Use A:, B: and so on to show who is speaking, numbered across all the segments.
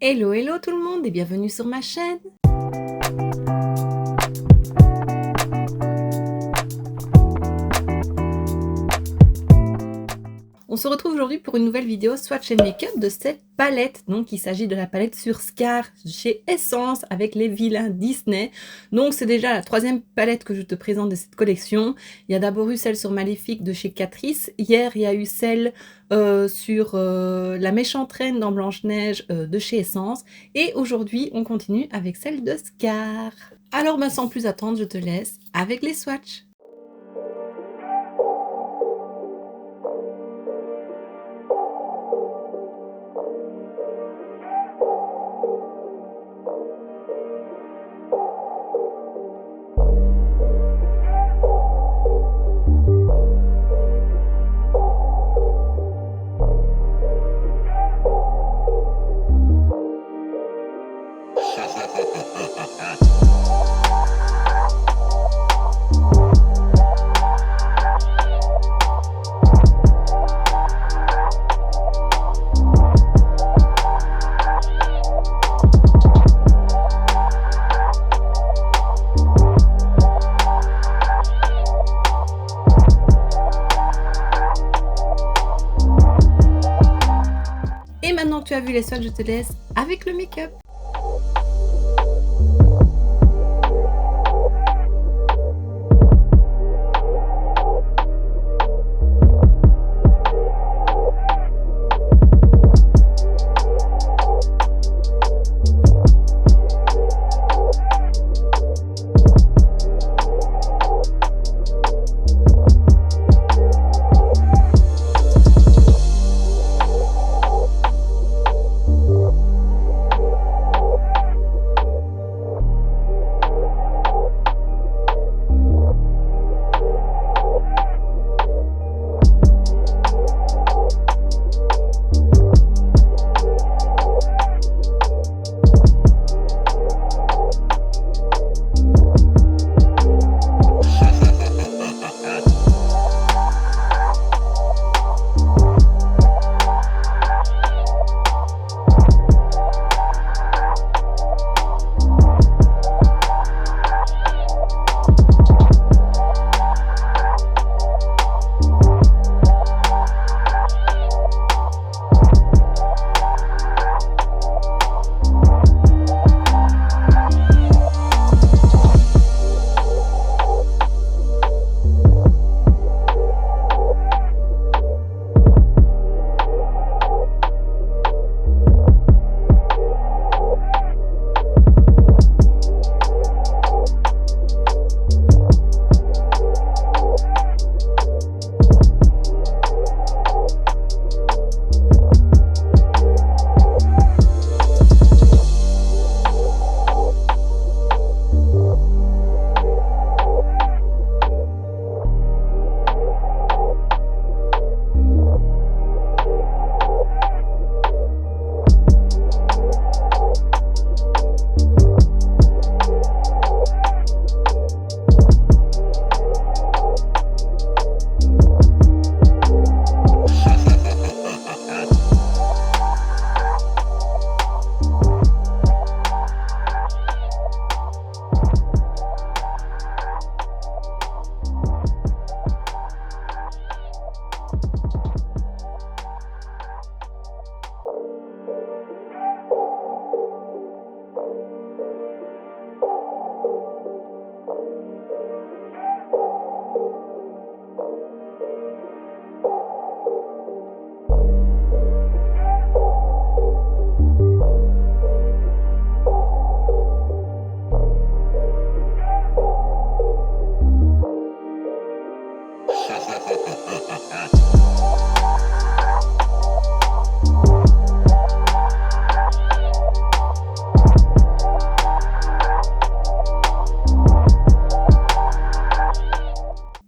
A: Hello, hello tout le monde et bienvenue sur ma chaîne. On se retrouve aujourd'hui pour une nouvelle vidéo swatch and make-up de cette palette. Donc il s'agit de la palette sur Scar chez Essence avec les vilains Disney. Donc c'est déjà la troisième palette que je te présente de cette collection. Il y a d'abord eu celle sur Maléfique de chez Catrice. Hier il y a eu celle sur la méchante reine dans Blanche-Neige de chez Essence. Et aujourd'hui on continue avec celle de Scar. Alors sans plus attendre, je te laisse avec les swatchs. Et maintenant que tu as vu les swatchs, je te laisse avec le make-up.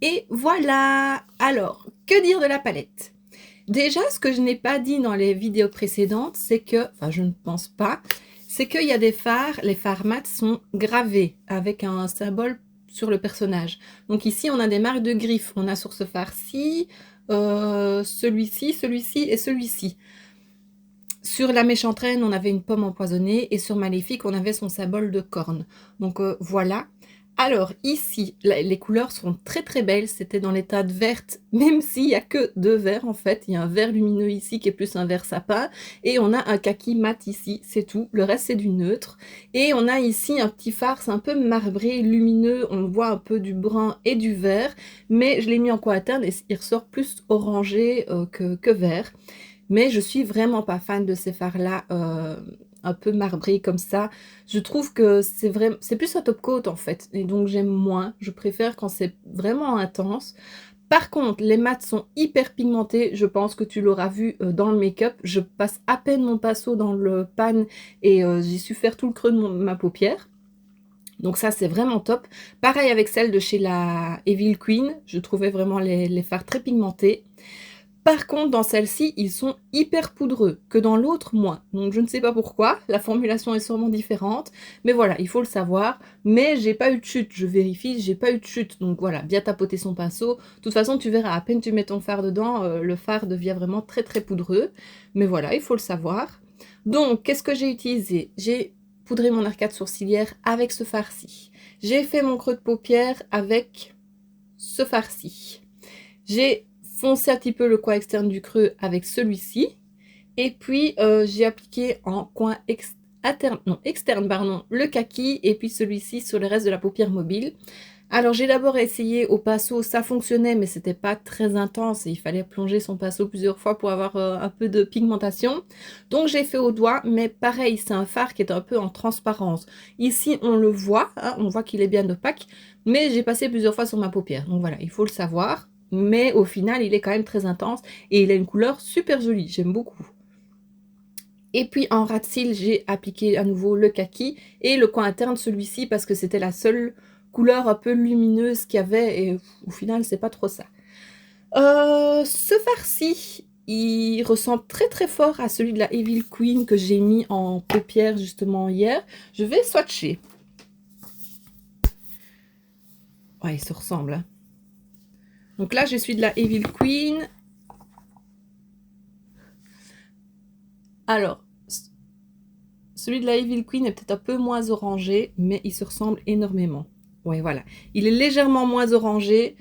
A: Et voilà! Alors, que dire de la palette? Déjà, ce que je n'ai pas dit dans les vidéos précédentes, c'est que, enfin je ne pense pas, c'est qu'il y a des fards, les fards mat sont gravés avec un symbole sur le personnage. Donc ici, on a des marques de griffes. On a sur ce fard-ci, celui-ci, celui-ci et celui-ci. Sur la méchante reine, on avait une pomme empoisonnée et sur Maléfique, on avait son symbole de corne. Donc voilà. Alors ici, les couleurs sont très très belles. C'était dans les teintes vertes, même s'il n'y a que 2 verts en fait. Il y a un vert lumineux ici qui est plus un vert sapin. Et on a un kaki mat ici, c'est tout. Le reste c'est du neutre. Et on a ici un petit fard, c'est un peu marbré, lumineux. On voit un peu du brun et du vert. Mais je l'ai mis en coin interne et il ressort plus orangé que vert. Mais je suis vraiment pas fan de ces fards-là, un peu marbrés comme ça. Je trouve que c'est plus un top coat en fait, et donc j'aime moins. Je préfère quand c'est vraiment intense. Par contre, les mats sont hyper pigmentés. Je pense que tu l'auras vu dans le make-up. Je passe à peine mon pinceau dans le pan et j'ai su faire tout le creux de ma paupière. Donc ça, c'est vraiment top. Pareil avec celle de chez la Evil Queen. Je trouvais vraiment les fards très pigmentés. Par contre, dans celle-ci, ils sont hyper poudreux, que dans l'autre, moins. Donc je ne sais pas pourquoi, la formulation est sûrement différente, mais voilà, il faut le savoir. Mais j'ai pas eu de chute, je vérifie, j'ai pas eu de chute. Donc voilà, bien tapoter son pinceau. De toute façon, tu verras, à peine tu mets ton fard dedans, le fard devient vraiment très très poudreux. Mais voilà, il faut le savoir. Donc, qu'est-ce que j'ai utilisé? J'ai poudré mon arcade sourcilière avec ce fard-ci. J'ai fait mon creux de paupière avec ce fard-ci. J'ai foncé un petit peu le coin externe du creux avec celui-ci. Et puis, j'ai appliqué en coin externe, pardon, le kaki. Et puis celui-ci sur le reste de la paupière mobile. Alors, j'ai d'abord essayé au pinceau. Ça fonctionnait, mais c'était pas très intense. Et il fallait plonger son pinceau plusieurs fois pour avoir un peu de pigmentation. Donc, j'ai fait au doigt. Mais pareil, c'est un fard qui est un peu en transparence. Ici, on le voit. Hein, on voit qu'il est bien opaque. Mais j'ai passé plusieurs fois sur ma paupière. Donc voilà, il faut le savoir. Mais au final, il est quand même très intense et il a une couleur super jolie, j'aime beaucoup. Et puis en ras de cils, j'ai appliqué à nouveau le kaki et le coin interne, celui-ci, parce que c'était la seule couleur un peu lumineuse qu'il y avait et au final, c'est pas trop ça. Ce fard-ci, il ressemble très très fort à celui de la Evil Queen que j'ai mis en paupière justement hier. Je vais swatcher. Ouais, il se ressemble, hein. Donc là, je suis de la Evil Queen. Alors, celui de la Evil Queen est peut-être un peu moins orangé, mais il se ressemble énormément. Ouais, voilà. Il est légèrement moins orangé.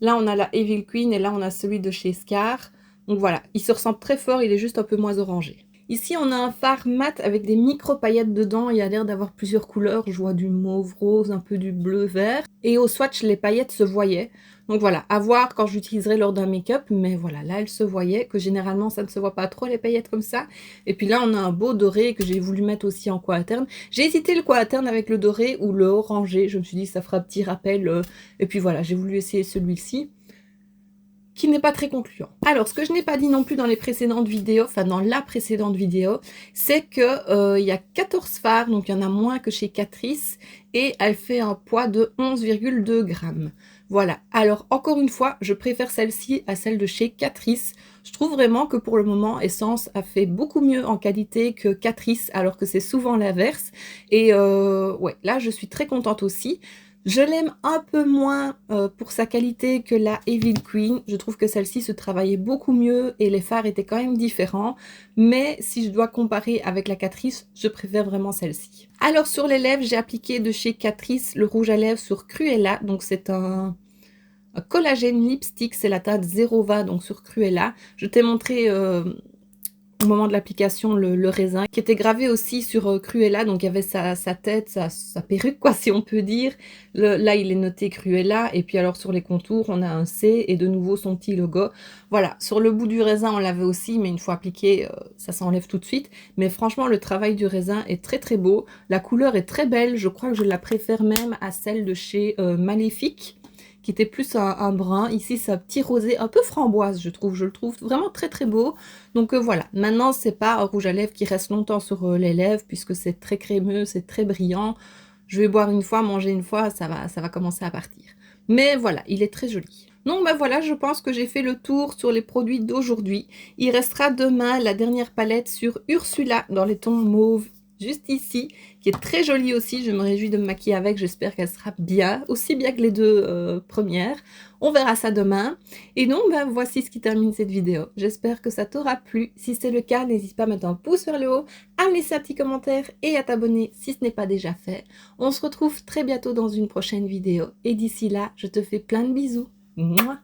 A: Là, on a la Evil Queen et là, on a celui de chez Scar. Donc voilà, il se ressemble très fort, il est juste un peu moins orangé. Ici, on a un fard mat avec des micro-paillettes dedans. Il a l'air d'avoir plusieurs couleurs. Je vois du mauve rose, un peu du bleu vert. Et au swatch, les paillettes se voyaient. Donc voilà, à voir quand j'utiliserai lors d'un make-up. Mais voilà, là, elles se voyaient. Que généralement, ça ne se voit pas trop, les paillettes comme ça. Et puis là, on a un beau doré que j'ai voulu mettre aussi en coin interne. J'ai hésité le coin interne avec le doré ou le orangé. Je me suis dit, ça fera un petit rappel. Et puis voilà, j'ai voulu essayer celui-ci, qui n'est pas très concluant. Alors, ce que je n'ai pas dit non plus dans les précédentes vidéos, enfin dans la précédente vidéo, c'est que il y a 14 fards, donc il y en a moins que chez Catrice, et elle fait un poids de 11,2 grammes. Voilà. Alors, encore une fois, je préfère celle-ci à celle de chez Catrice. Je trouve vraiment que pour le moment, Essence a fait beaucoup mieux en qualité que Catrice, alors que c'est souvent l'inverse. Et ouais, là, je suis très contente aussi. Je l'aime un peu moins pour sa qualité que la Evil Queen. Je trouve que celle-ci se travaillait beaucoup mieux et les fards étaient quand même différents. Mais si je dois comparer avec la Catrice, je préfère vraiment celle-ci. Alors sur les lèvres, j'ai appliqué de chez Catrice le rouge à lèvres sur Cruella. Donc c'est un collagène lipstick, c'est la teinte 020, donc sur Cruella. Je t'ai montré au moment de l'application le raisin qui était gravé aussi sur Cruella, donc il y avait sa tête, sa perruque quoi si on peut dire. Là il est noté Cruella et puis alors sur les contours on a un C et de nouveau son petit logo. Voilà, sur le bout du raisin on l'avait aussi mais une fois appliqué ça s'enlève tout de suite. Mais franchement le travail du raisin est très très beau, la couleur est très belle, je crois que je la préfère même à celle de chez Maléfique, qui était plus un brun. Ici, c'est un petit rosé, un peu framboise, je trouve. Je le trouve vraiment très très beau. Donc voilà, maintenant, c'est pas un rouge à lèvres qui reste longtemps sur les lèvres, puisque c'est très crémeux, c'est très brillant. Je vais boire une fois, manger une fois, ça va commencer à partir. Mais voilà, il est très joli. Donc ben voilà, je pense que j'ai fait le tour sur les produits d'aujourd'hui. Il restera demain la dernière palette sur Ursula, dans les tons mauve, juste ici, qui est très jolie aussi. Je me réjouis de me maquiller avec, j'espère qu'elle sera bien, aussi bien que les deux premières. On verra ça demain. Et donc, ben, voici ce qui termine cette vidéo. J'espère que ça t'aura plu. Si c'est le cas, n'hésite pas à mettre un pouce vers le haut, à me laisser un petit commentaire et à t'abonner si ce n'est pas déjà fait. On se retrouve très bientôt dans une prochaine vidéo. Et d'ici là, je te fais plein de bisous. Mouah.